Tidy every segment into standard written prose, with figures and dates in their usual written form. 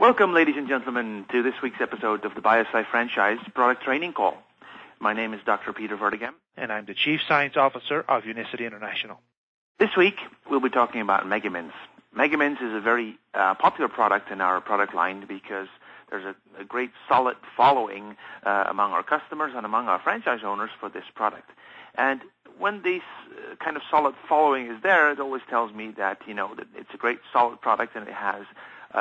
Welcome, ladies and gentlemen, to this week's episode of the BioSci Franchise Product Training Call. My name is Dr. Peter Verdegam. And I'm the Chief Science Officer of Unicity International. This week, we'll be talking about Megamins. Megamins is a very popular product in our product line because there's a great solid following among our customers and among our franchise owners for this product. And when this kind of solid following is there, it always tells me that, that it's a great solid product and it has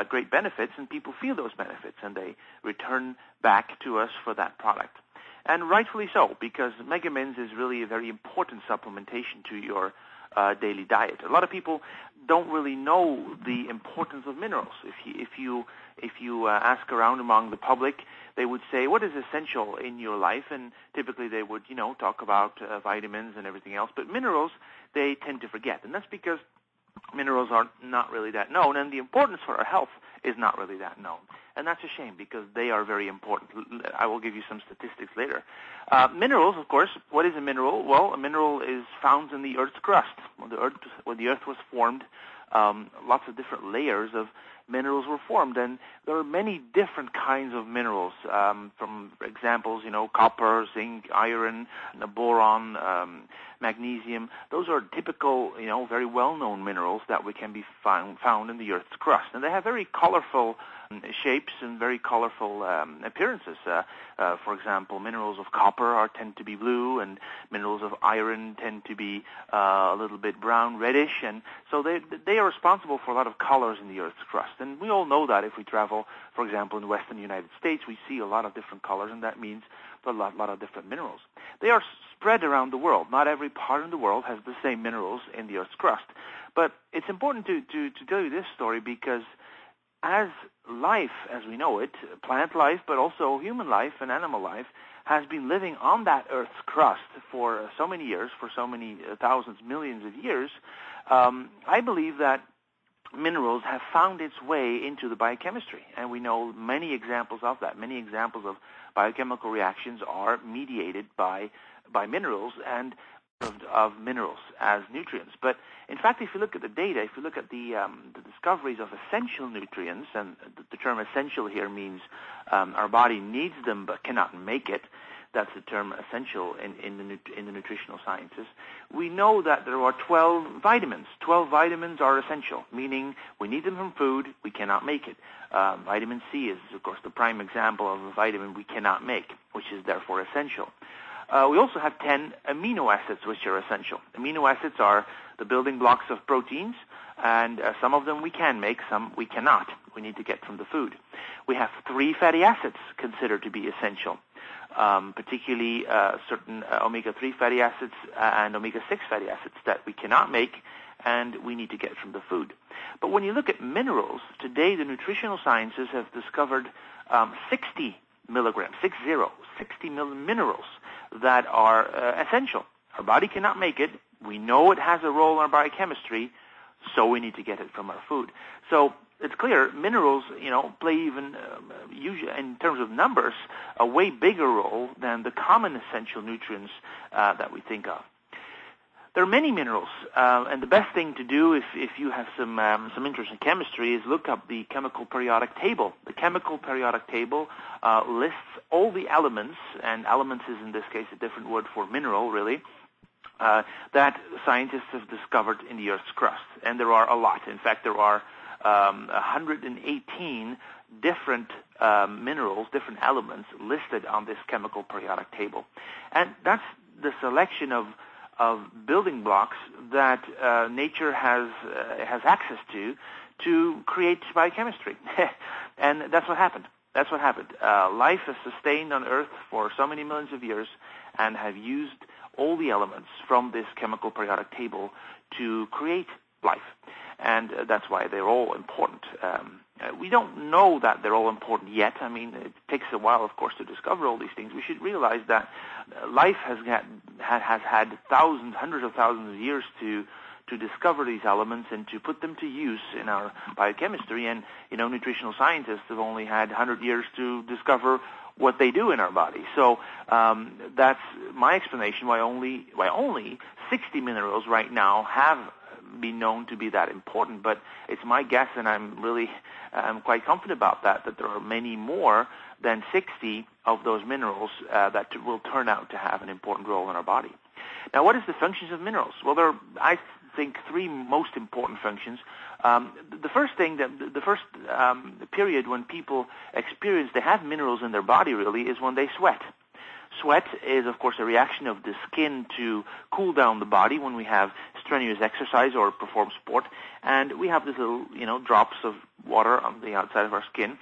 great benefits, and people feel those benefits, and they return back to us for that product. And rightfully so, because Megamins is really a very important supplementation to your daily diet. A lot of people don't really know the importance of minerals. If you ask around among the public, they would say, what is essential in your life? And typically they would, talk about vitamins and everything else. But minerals, they tend to forget. And that's because minerals are not really that known, and the importance for our health is not really that known. And that's a shame because they are very important. I will give you some statistics later. Minerals, of course, what is a mineral? Well, a mineral is found in the Earth's crust. When the Earth was formed, lots of different layers of minerals were formed, and there are many different kinds of minerals, from examples, copper, zinc, iron, boron, magnesium. Those are typical, very well-known minerals that we can be found in the Earth's crust, and they have very colorful shapes and very colorful appearances. For example, minerals of copper tend to be blue, and minerals of iron tend to be a little bit brown, reddish, and so they are responsible for a lot of colors in the Earth's crust. And we all know that if we travel, for example, in the western United States, we see a lot of different colors, and that means a lot of different minerals. They are spread around the world. Not every part of the world has the same minerals in the Earth's crust. But it's important to tell you this story because as life, as we know it, plant life, but also human life and animal life, has been living on that Earth's crust for so many years, for so many thousands, millions of years, I believe that minerals have found its way into the biochemistry, and we know many examples of that. Many examples of biochemical reactions are mediated by minerals and of minerals as nutrients. But in fact, if you look at the data, if you look at the discoveries of essential nutrients, and the term essential here means our body needs them but cannot make it. That's the term essential in the nutritional sciences. We know that there are 12 vitamins. 12 vitamins are essential, meaning we need them from food, we cannot make it. Vitamin C is, of course, the prime example of a vitamin we cannot make, which is therefore essential. We also have 10 amino acids, which are essential. Amino acids are the building blocks of proteins, and some of them we can make, some we cannot. We need to get from the food. We have 3 fatty acids considered to be essential, particularly certain omega-3 fatty acids and omega-6 fatty acids that we cannot make and we need to get from the food. But when you look at minerals, today the nutritional sciences have discovered 60 milligrams, 60 minerals that are essential. Our body cannot make it. We know it has a role in our biochemistry, so we need to get it from our food. So it's clear minerals, play even, usually in terms of numbers, a way bigger role than the common essential nutrients that we think of. There are many minerals, and the best thing to do if you have some interest in chemistry is look up the chemical periodic table. The chemical periodic table lists all the elements, and elements is in this case a different word for mineral, really, that scientists have discovered in the Earth's crust. And there are a lot. In fact, there are 118 different minerals, different elements listed on this chemical periodic table. And that's the selection of building blocks that nature has access to create biochemistry. And that's what happened. Life has sustained on Earth for so many millions of years and have used all the elements from this chemical periodic table to create life. And that's why they're all important. We don't know that they're all important yet. I mean, it takes a while, of course, to discover all these things. We should realize that life has had thousands, hundreds of thousands of years to discover these elements and to put them to use in our biochemistry. And, nutritional scientists have only had 100 years to discover what they do in our body. So that's my explanation why only 60 minerals right now have been known to be that important, but it's my guess, and I'm quite confident about that there are many more than 60 of those minerals that will turn out to have an important role in our body. Now, what is the functions of minerals? Well, there are, I think, three most important functions. The first thing, the first period when people experience they have minerals in their body really is when they sweat. Sweat is, of course, a reaction of the skin to cool down the body when we have strenuous exercise or perform sport, and we have these little, drops of water on the outside of our skin,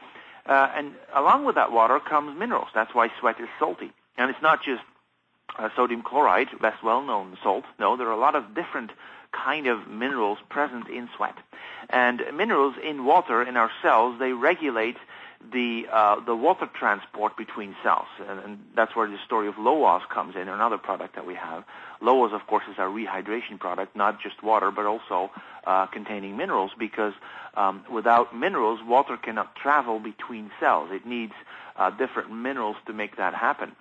and along with that water comes minerals. That's why sweat is salty, and it's not just sodium chloride, less well-known salt. No, there are a lot of different kind of minerals present in sweat, and minerals in water in our cells, they regulate the water transport between cells, and that's where the story of Loas comes in, another product that we have. Loas, of course, is our rehydration product, not just water, but also containing minerals, because without minerals, water cannot travel between cells. It needs different minerals to make that happen.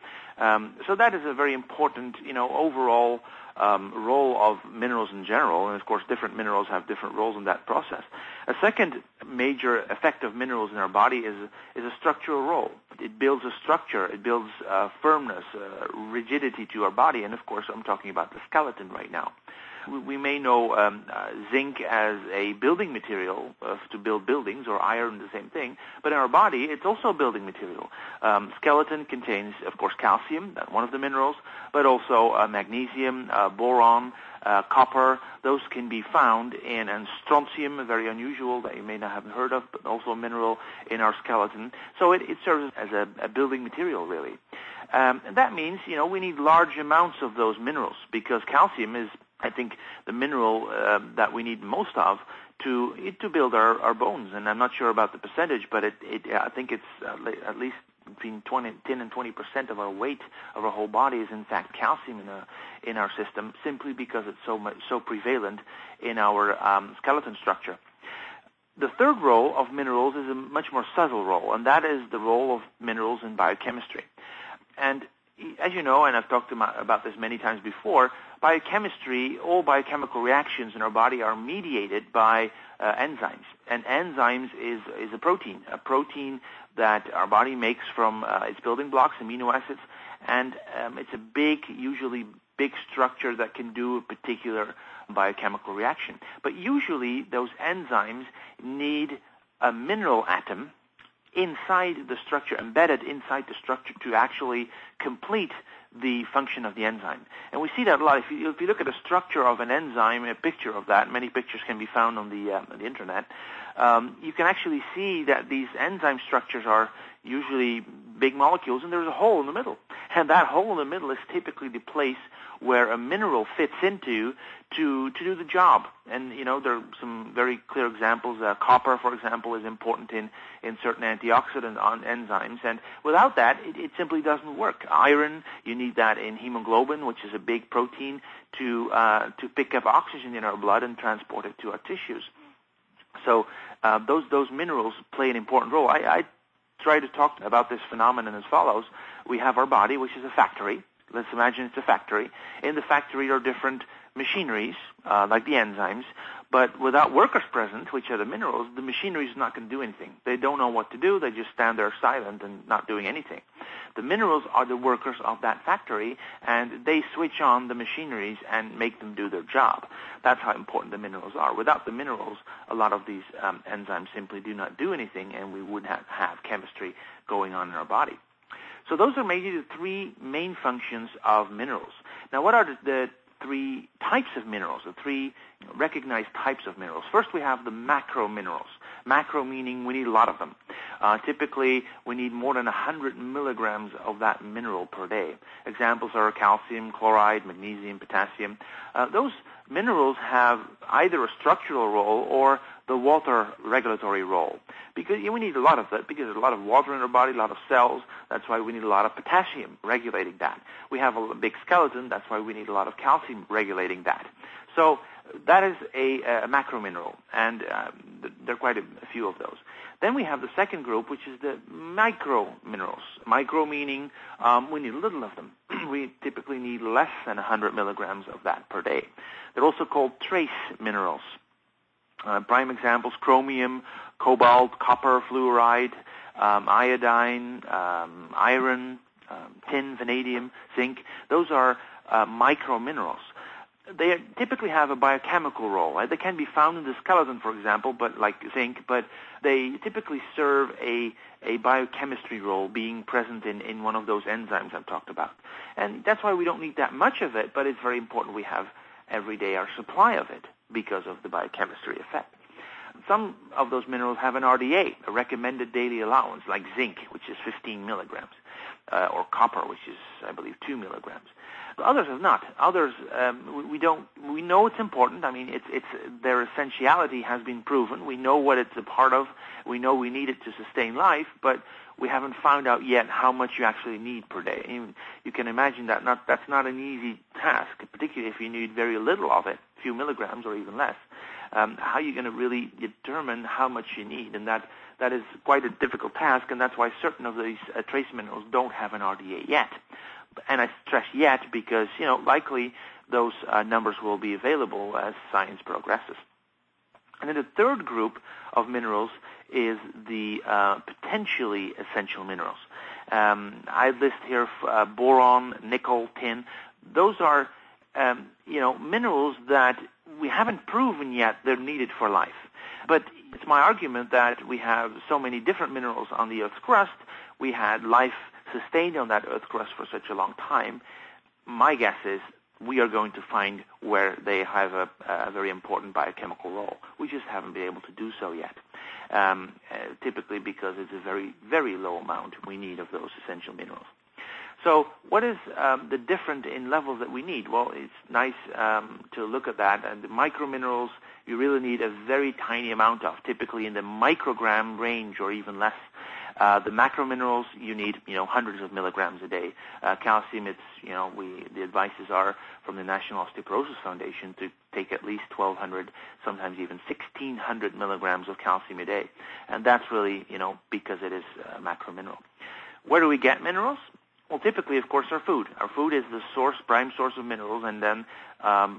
So that is a very important, overall role of minerals in general, and of course different minerals have different roles in that process. A second major effect of minerals in our body is a structural role. It builds a structure, it builds firmness, rigidity to our body, and of course I'm talking about the skeleton right now. We may know zinc as a building material to build buildings, or iron, the same thing. But in our body, it's also a building material. Skeleton contains, of course, calcium, one of the minerals, but also magnesium, boron, copper. Those can be found in, and strontium, very unusual that you may not have heard of, but also a mineral in our skeleton. So it serves as a building material, really. And that means, we need large amounts of those minerals, because calcium is, I think, the mineral that we need most of to build our bones. And I'm not sure about the percentage, but I think it's at least between 10 and 20% of our weight of our whole body is in fact calcium in our system, simply because it's so prevalent in our skeleton structure. The third role of minerals is a much more subtle role, and that is the role of minerals in biochemistry. And as you know, and I've talked about this many times before, biochemistry, all biochemical reactions in our body are mediated by enzymes. And enzymes is a protein that our body makes from its building blocks, amino acids, and it's usually big structure that can do a particular biochemical reaction. But usually those enzymes need a mineral atom inside the structure, embedded inside the structure, to actually complete the function of the enzyme. And we see that a lot. If you look at the structure of an enzyme, a picture of that, many pictures can be found on the internet, you can actually see that these enzyme structures are usually big molecules, and there's a hole in the middle. And that hole in the middle is typically the place where a mineral fits into to do the job. And, there are some very clear examples. Copper, for example, is important in certain antioxidant enzymes. And without that, it simply doesn't work. Iron, you need that in hemoglobin, which is a big protein, to pick up oxygen in our blood and transport it to our tissues. So those minerals play an important role. I try to talk about this phenomenon as follows. We have our body, which is a factory. Let's imagine it's a factory. In the factory are different machineries, like the enzymes, but without workers present, which are the minerals, the machinery is not going to do anything. They don't know what to do. They just stand there silent and not doing anything. The minerals are the workers of that factory, and they switch on the machineries and make them do their job. That's how important the minerals are. Without the minerals, a lot of these enzymes simply do not do anything, and we wouldn't have chemistry going on in our body. So those are maybe the three main functions of minerals. Now, what are the three types of minerals, the three recognized types of minerals? First, we have the macro minerals. Macro meaning we need a lot of them. Typically, we need more than 100 milligrams of that mineral per day. Examples are calcium, chloride, magnesium, potassium. Those minerals have either a structural role or the water regulatory role. Because we need a lot of that, because there's a lot of water in our body, a lot of cells. That's why we need a lot of potassium regulating that. We have a big skeleton. That's why we need a lot of calcium regulating that. So that is a macro mineral, and there are quite a few of those. Then we have the second group, which is the micro minerals. Micro meaning we need little of them. We typically need less than 100 milligrams of that per day. They're also called trace minerals. Prime examples: chromium, cobalt, copper, fluoride, iodine, iron, tin, vanadium, zinc. Those are micro minerals. They typically have a biochemical role. Right? They can be found in the skeleton, for example, but like zinc, but they typically serve a biochemistry role, being present in one of those enzymes I've talked about. And that's why we don't need that much of it, but it's very important we have every day our supply of it because of the biochemistry effect. Some of those minerals have an RDA, a recommended daily allowance, like zinc, which is 15 milligrams, or copper, which is, I believe, 2 milligrams. Others have not. Others, we know it's important. I mean, it's their essentiality has been proven. We know what it's a part of. We know we need it to sustain life, but we haven't found out yet how much you actually need per day. You can imagine that's not an easy task, particularly if you need very little of it, a few milligrams or even less. How are you going to really determine how much you need? And that is quite a difficult task, and that's why certain of these trace minerals don't have an RDA yet. And I stress yet because, likely those numbers will be available as science progresses. And then the third group of minerals is the potentially essential minerals. I list here boron, nickel, tin. Those are, minerals that we haven't proven yet they're needed for life. But it's my argument that we have so many different minerals on the Earth's crust. We had life sustained on that Earth's crust for such a long time. My guess is we are going to find where they have a very important biochemical role. We just haven't been able to do so yet, typically because it's a very, very low amount we need of those essential minerals. So what is the difference in levels that we need? Well, it's nice to look at that. And the microminerals you really need a very tiny amount of, typically in the microgram range or even less. The macrominerals you need, hundreds of milligrams a day. Calcium, the advices are from the National Osteoporosis Foundation to take at least 1,200, sometimes even 1,600 milligrams of calcium a day. And that's really, because it is a macromineral. Where do we get minerals? Well, typically, of course, our food. Our food is the prime source of minerals, and then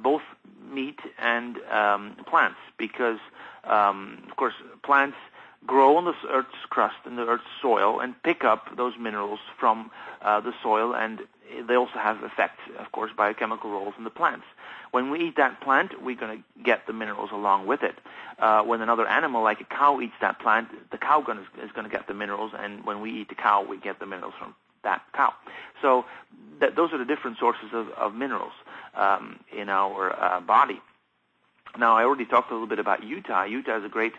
both meat and plants, because, of course, plants grow on the Earth's crust and the Earth's soil and pick up those minerals from the soil, and they also have effects, of course, biochemical roles in the plants. When we eat that plant, we're going to get the minerals along with it. When another animal, like a cow, eats that plant, the cow is going to get the minerals, and when we eat the cow, we get the minerals from that cow. So those are the different sources of minerals in our body. Now, I already talked a little bit about Utah. Utah is a great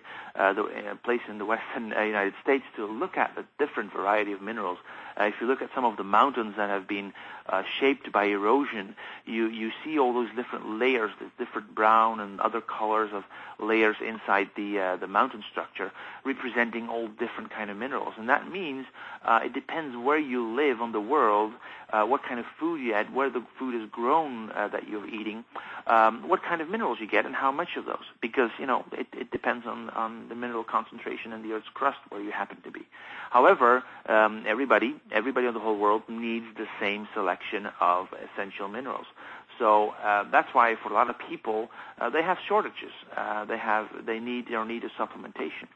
place in the western United States to look at the different variety of minerals. If you look at some of the mountains that have been shaped by erosion, you see all those different layers, the different brown and other colors of layers inside the mountain structure, representing all different kind of minerals. And that means it depends where you live on the world, what kind of food you eat, where the food is grown that you're eating, what kind of minerals you get, and how much of those. Because, it depends on the mineral concentration in the Earth's crust where you happen to be. However, everybody on the whole world needs the same selection of essential minerals. So that's why for a lot of people, they have shortages. They need a supplementation.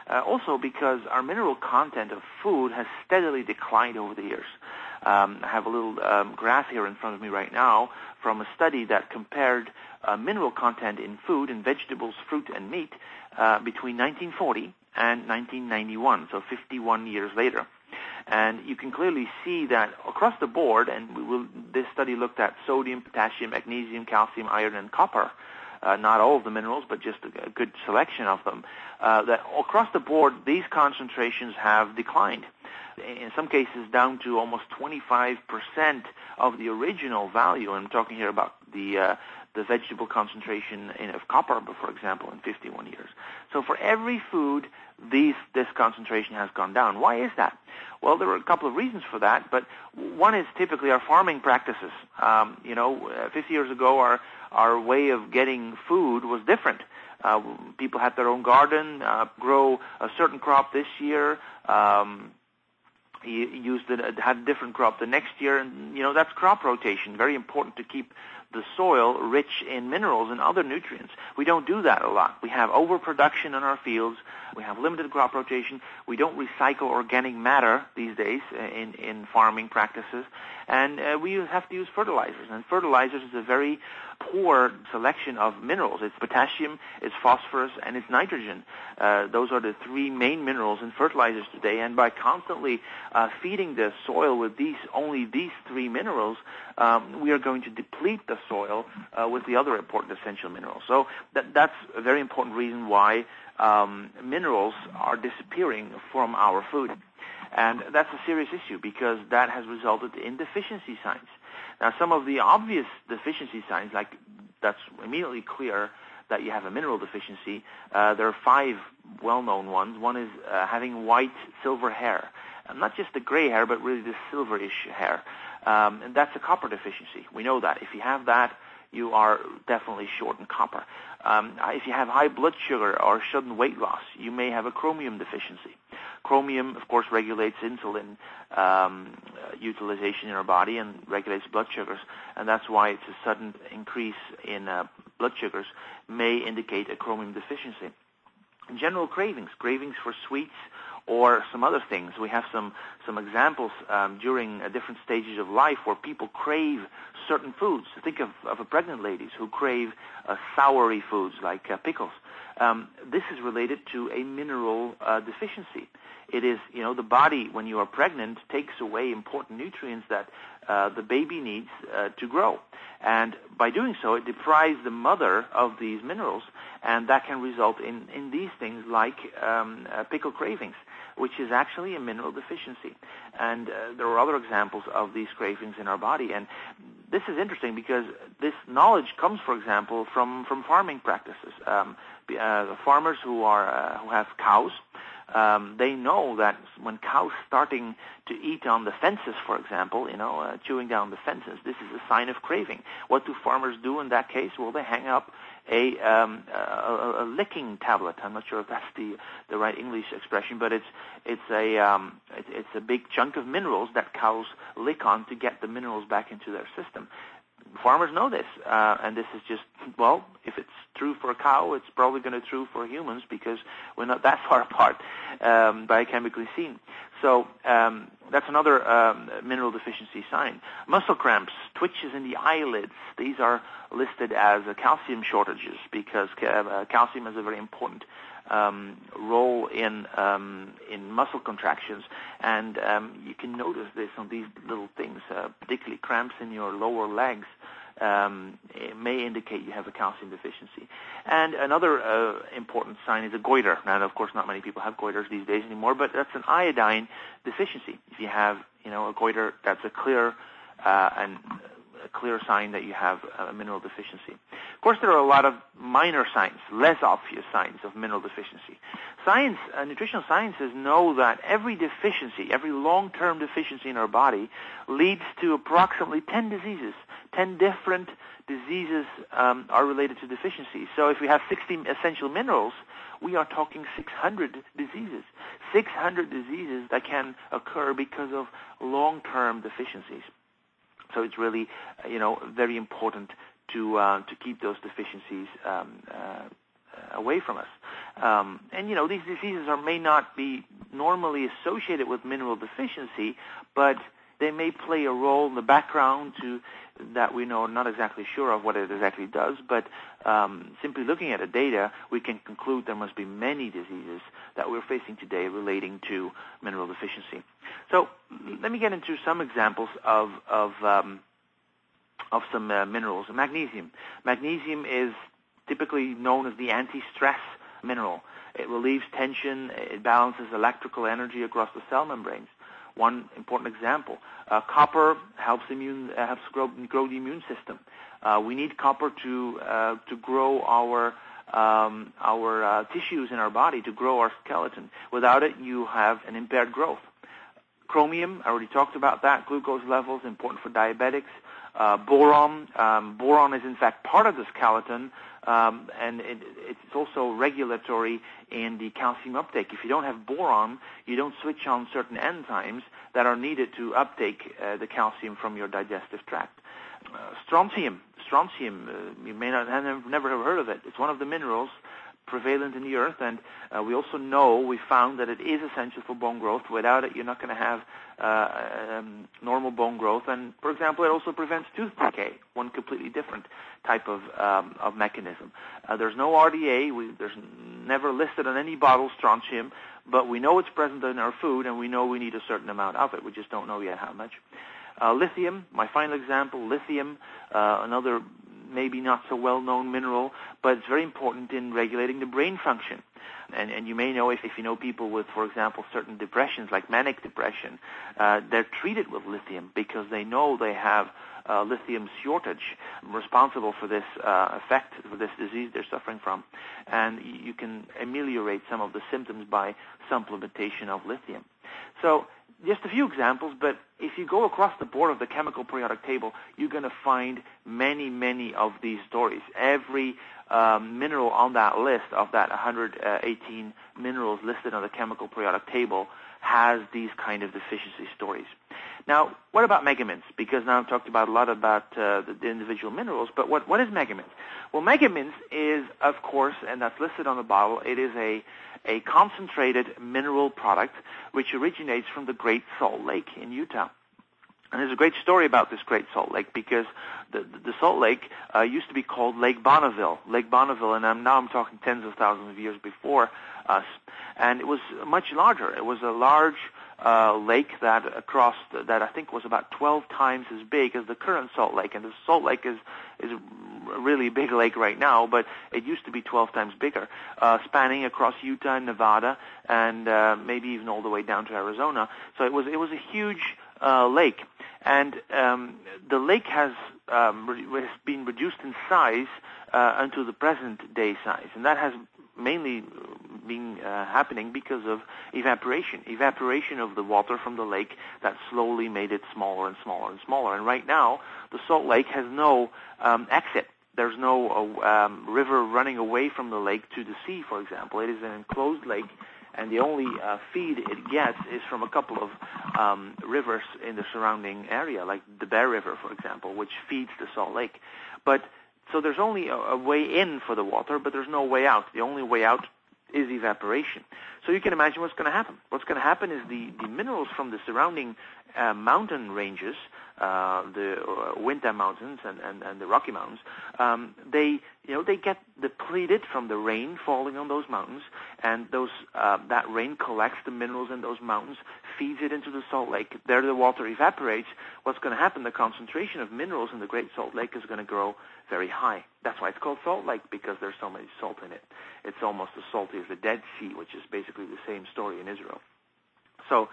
Also because our mineral content of food has steadily declined over the years. I have a little graph here in front of me right now from a study that compared mineral content in food, in vegetables, fruit, and meat between 1940 and 1991, so 51 years later. And you can clearly see that across the board, and this study looked at sodium, potassium, magnesium, calcium, iron, and copper, not all of the minerals, but just a good selection of them, that across the board, these concentrations have declined. In some cases, down to almost 25% of the original value. I'm talking here about the vegetable concentration of copper, for example, in 51 years. So for every food, this concentration has gone down. Why is that? Well, there are a couple of reasons for that, but one is typically our farming practices. 50 years ago, our way of getting food was different. People have their own garden, grow a certain crop this year, had a different crop the next year, and that's crop rotation. Very important to keep the soil rich in minerals and other nutrients. We don't do that a lot. We have overproduction in our fields. We have limited crop rotation. We don't recycle organic matter these days in farming practices, and we have to use fertilizers. And fertilizers is a very poor selection of minerals. It's potassium, it's phosphorus, and it's nitrogen. Those are the three main minerals in fertilizers today, and by constantly feeding the soil with only these three minerals, we are going to deplete the soil with the other important essential minerals. So that's a very important reason why minerals are disappearing from our food. And that's a serious issue because that has resulted in deficiency signs. Now, some of the obvious deficiency signs, like that's immediately clear that you have a mineral deficiency, there are 5 well-known ones. One is having white, silver hair. Not just the gray hair, but really the silverish hair. And that's a copper deficiency. We know that. If you have that, you are definitely short in copper. If you have high blood sugar or sudden weight loss, you may have a chromium deficiency. Chromium, of course, regulates insulin utilization in our body and regulates blood sugars, and that's why it's a sudden increase in blood sugars may indicate a chromium deficiency. In general, cravings for sweets or some other things. We have some examples during different stages of life where people crave certain foods. Think of pregnant ladies who crave soury foods like pickles. This is related to a mineral deficiency. It is, the body, when you are pregnant, takes away important nutrients that the baby needs to grow. And by doing so, it deprives the mother of these minerals, and that can result in these things like pickle cravings, which is actually a mineral deficiency. And there are other examples of these cravings in our body. And this is interesting because this knowledge comes, for example, from farming practices. Farmers who have cows, they know that when cows starting to eat on the fences, for example, chewing down the fences, this is a sign of craving. What do farmers do in that case? Well, they hang up a licking tablet. I'm not sure if that's the right English expression, but it's a big chunk of minerals that cows lick on to get the minerals back into their system. Farmers know this, and this is just, well, if it's true for a cow, it's probably going to be true for humans because we're not that far apart biochemically seen. So that's another mineral deficiency sign. Muscle cramps, twitches in the eyelids, these are listed as calcium shortages because calcium has a very important role in muscle contractions, and you can notice this on these little things, particularly cramps in your lower legs. It may indicate you have a calcium deficiency. And another important sign is a goiter. Now, of course, not many people have goiters these days anymore, but that's an iodine deficiency. If you have, a goiter, that's a clear sign that you have a mineral deficiency. Of course, there are a lot of minor signs, less obvious signs of mineral deficiency. Nutritional sciences know that every deficiency, every long-term deficiency in our body leads to approximately 10 diseases. 10 different diseases are related to deficiencies. So if we have 60 essential minerals, we are talking 600 diseases. 600 diseases that can occur because of long-term deficiencies. So it's really, very important to keep those deficiencies away from us. And these diseases may not be normally associated with mineral deficiency, but they may play a role in the background that we know not exactly sure of what it exactly does, but simply looking at the data, we can conclude there must be many diseases that we're facing today relating to mineral deficiency. So let me get into some examples of some minerals. Magnesium. Magnesium is typically known as the anti-stress mineral. It relieves tension. It balances electrical energy across the cell membranes. One important example. Copper helps grow the immune system. We need copper to grow our tissues in our body, to grow our skeleton. Without it, you have an impaired growth. Chromium, I already talked about that. Glucose levels, important for diabetics. Boron. Boron is in fact part of the skeleton, and it's also regulatory in the calcium uptake. If you don't have boron, you don't switch on certain enzymes that are needed to uptake the calcium from your digestive tract. Strontium, you may not have never have heard of it. It's one of the minerals prevalent in the earth, and we found that it is essential for bone growth. Without it, you're not going to have normal bone growth. And, for example, it also prevents tooth decay, one completely different type of mechanism. There's no RDA. There's never listed on any bottle strontium, but we know it's present in our food, and we know we need a certain amount of it. We just don't know yet how much. Lithium, my final example, lithium, another maybe not so well-known mineral, but it's very important in regulating the brain function. And you may know, if you know people with, for example, certain depressions, like manic depression, they're treated with lithium because they know they have lithium shortage responsible for this effect, for this disease they're suffering from. And you can ameliorate some of the symptoms by supplementation of lithium. So just a few examples, but if you go across the board of the chemical periodic table, you're going to find many, many of these stories. Every mineral on that list, of that 118 minerals listed on the chemical periodic table, has these kind of deficiency stories. Now, what about megamins? Because now I've talked a lot about the individual minerals, but what is megamins? Well, megamins is, of course, and that's listed on the bottle, it is a concentrated mineral product which originates from the Great Salt Lake in Utah. And there's a great story about this Great Salt Lake, because the Salt Lake used to be called Lake Bonneville, and I'm talking tens of thousands of years before us. And it was much larger. It was a large lake that I think was about 12 times as big as the current Salt Lake. And the Salt Lake is a really big lake right now, but it used to be 12 times bigger, spanning across Utah and Nevada, and maybe even all the way down to Arizona. So it was a huge lake, and the lake has been reduced in size unto the present day size, and that has mainly been happening because of evaporation of the water from the lake that slowly made it smaller and smaller and smaller. And right now, the Salt Lake has no exit. There's no river running away from the lake to the sea, for example. It is an enclosed lake, and the only feed it gets is from a couple of rivers in the surrounding area, like the Bear River, for example, which feeds the Salt Lake. So there's only a way in for the water, but there's no way out. The only way out is evaporation. So you can imagine what's going to happen. What's going to happen is the minerals from the surrounding mountain ranges, the Uinta Mountains and the Rocky Mountains, they get depleted from the rain falling on those mountains, and that rain collects the minerals in those mountains, feeds it into the Salt Lake. There the water evaporates. What's going to happen? The concentration of minerals in the Great Salt Lake is going to grow very high. That's why it's called Salt Lake, because there's so much salt in it. It's almost as salty as the Dead Sea, which is basically the same story in Israel. So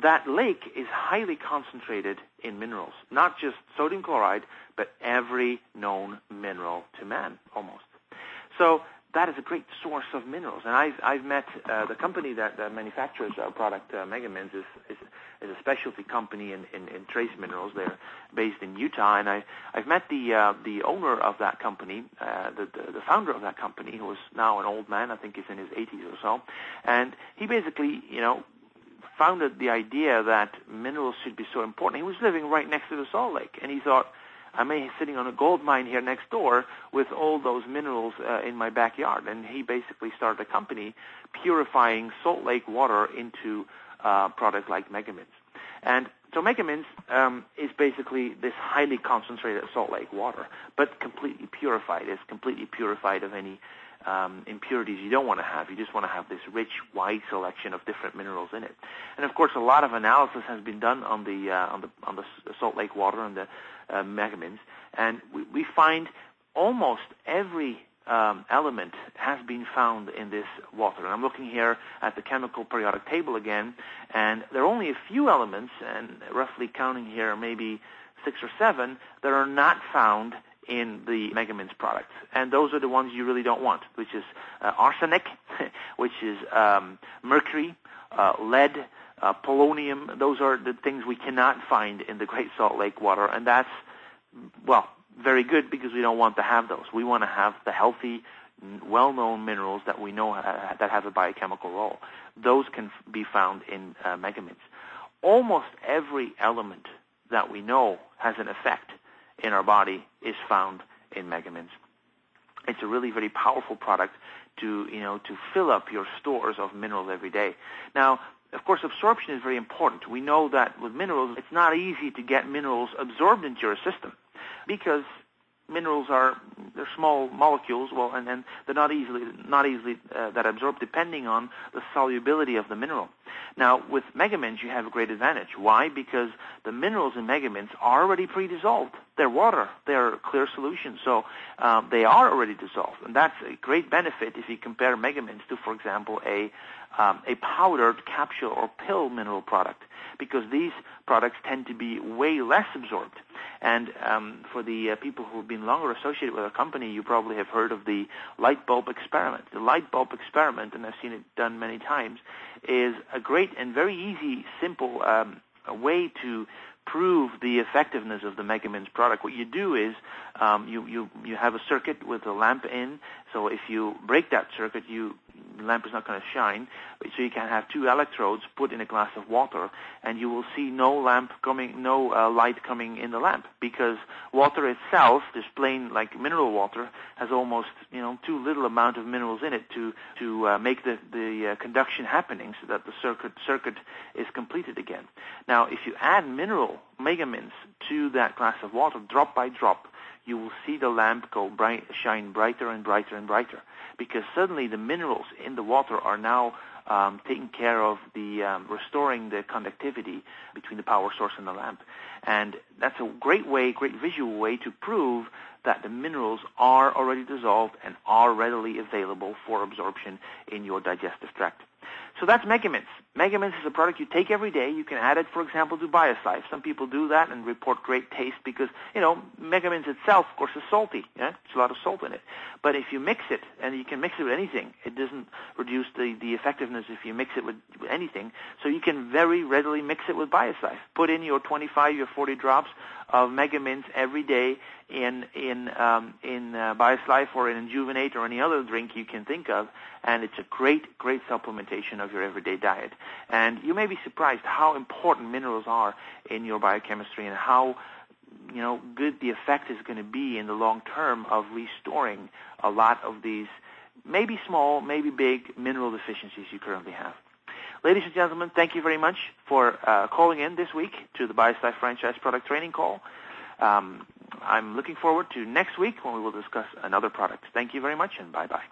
that lake is highly concentrated in minerals, not just sodium chloride, but every known mineral to man, almost. So that is a great source of minerals. And I've met the company that manufactures our product, Megamins, is a specialty company in trace minerals. They're based in Utah, and I've met the owner of that company, the founder of that company, who is now an old man. I think he's in his 80s or so, and he basically, founded the idea that minerals should be so important. He was living right next to the Salt Lake, and he thought, I may be sitting on a gold mine here next door with all those minerals in my backyard. And he basically started a company purifying Salt Lake water into products like Megamins. And so Megamins is basically this highly concentrated Salt Lake water, but completely purified. It's completely purified of any impurities you don't want to have. You just want to have this rich, wide selection of different minerals in it. And of course, a lot of analysis has been done on the Salt Lake water and the Megamins, and we find almost every element has been found in this water. And I'm looking here at the chemical periodic table again, and there are only a few elements, and roughly counting here, maybe 6 or 7, that are not found in the Megamins products. And those are the ones you really don't want, which is arsenic, which is mercury, lead, polonium. Those are the things we cannot find in the Great Salt Lake water, and that's, very good because we don't want to have those. We want to have the healthy, well-known minerals that we know that have a biochemical role. Those can be found in Megamins. Almost every element that we know has an effect in our body is found in Megamins. It's a really very powerful product to fill up your stores of minerals every day. Now, of course, absorption is very important. We know that with minerals, it's not easy to get minerals absorbed into your system because minerals they're small molecules, and then they're not easily that absorbed depending on the solubility of the mineral. Now, with Megamins, you have a great advantage. Why? Because the minerals in Megamins are already pre-dissolved. They're water. They're clear solutions, so they are already dissolved, and that's a great benefit if you compare Megamins to, for example, a powdered capsule or pill mineral product, because these products tend to be way less absorbed. And for the people who have been longer associated with our company, you probably have heard of the light bulb experiment. The light bulb experiment, and I've seen it done many times, is a great and very easy, simple way to prove the effectiveness of the Megamins product. What you do is you have a circuit with a lamp in, so if you break that circuit, the lamp is not going to shine. So you can have two electrodes put in a glass of water, and you will see no light coming in the lamp, because water itself, this plain like mineral water, has almost too little amount of minerals in it to make the conduction happening, so that the circuit is completed again. Now, if you add mineral Megamins to that glass of water, drop by drop, you will see the lamp shine brighter and brighter and brighter, because suddenly the minerals in the water are now taking care of the restoring the conductivity between the power source and the lamp. And that's a great visual way to prove that the minerals are already dissolved and are readily available for absorption in your digestive tract. So that's Megamins. Megamins is a product you take every day. You can add it, for example, to BioSlife. Some people do that and report great taste because, Megamins itself, of course, is salty. Yeah? There's a lot of salt in it. But if you mix it, and you can mix it with anything, it doesn't reduce the effectiveness if you mix it with anything. So you can very readily mix it with BioSlife. Put in your 25 or 40 drops of Megamins every day in BioSlife or in Injuvenate or any other drink you can think of, and it's a great supplementation of your everyday diet. And you may be surprised how important minerals are in your biochemistry and how good the effect is going to be in the long term of restoring a lot of these maybe small, maybe big mineral deficiencies you currently have. Ladies and gentlemen, thank you very much for calling in this week to the BioSlife Franchise Product Training Call. I'm looking forward to next week when we will discuss another product. Thank you very much, and bye-bye.